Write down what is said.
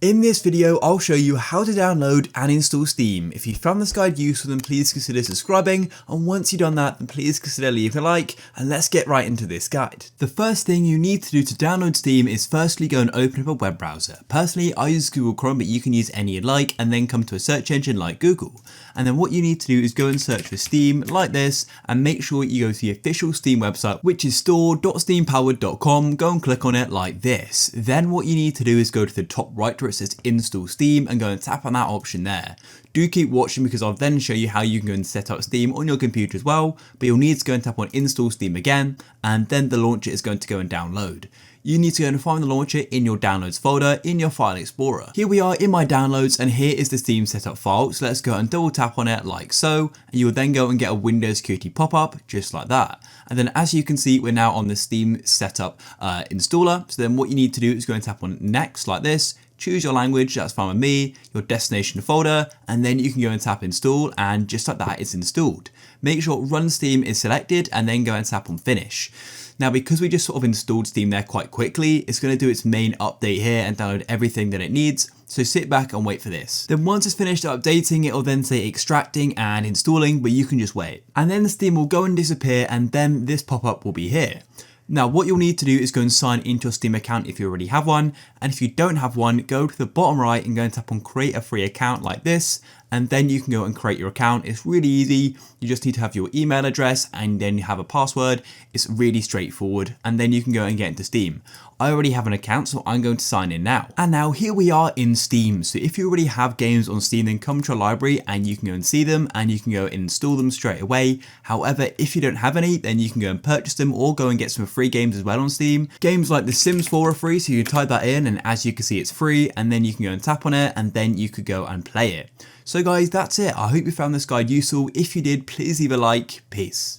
In this video, I'll show you how to download and install Steam. If you found this guide useful, then please consider subscribing, and once you've done that, then please consider leaving a like, and let's get right into this guide. The first thing you need to do to download Steam is firstly go and open up a web browser. Personally, I use Google Chrome, but you can use any you'd like, and then come to a search engine like Google. And then what you need to do is go and search for Steam like this, and make sure you go to the official Steam website, which is store.steampowered.com. Go and click on it like this. Then what you need to do is go to the top right where it says install Steam and go and tap on that option there. Do keep watching because I'll then show you how you can go and set up Steam on your computer as well, but you'll need to go and tap on install Steam again, and then the launcher is going to go and download. You need to go and find the launcher in your downloads folder in your file explorer. Here we are in my downloads, and here is the Steam setup file. So let's go and double tap on it like so, and you'll then go and get a Windows security pop-up just like that. And then as you can see, we're now on the Steam setup installer. So then what you need to do is go and tap on next like this. Choose your language, that's fine with me, your destination folder, and then you can go and tap install, and just like that, it's installed. Make sure run Steam is selected and then go and tap on finish. Now, because we just sort of installed Steam there quite quickly, it's going to do its main update here and download everything that it needs. So sit back and wait for this. Then once it's finished updating, it'll then say extracting and installing, but you can just wait. And then the Steam will go and disappear, and then this pop-up will be here. Now, what you'll need to do is go and sign into your Steam account if you already have one. And if you don't have one, go to the bottom right and go and tap on create a free account like this. And then you can go and create your account. It's really easy. You just need to have your email address and then you have a password. It's really straightforward. And then you can go and get into Steam. I already have an account, so I'm going to sign in now. And now here we are in Steam. So if you already have games on Steam, then come to your library and you can go and see them and you can go and install them straight away. However, if you don't have any, then you can go and purchase them or go and get some free games as well on Steam. Games like The Sims 4 are free, so you type that in and as you can see, it's free, and then you can go and tap on it and then you could go and play it. So guys, that's it. I hope you found this guide useful. If you did, please leave a like. Peace.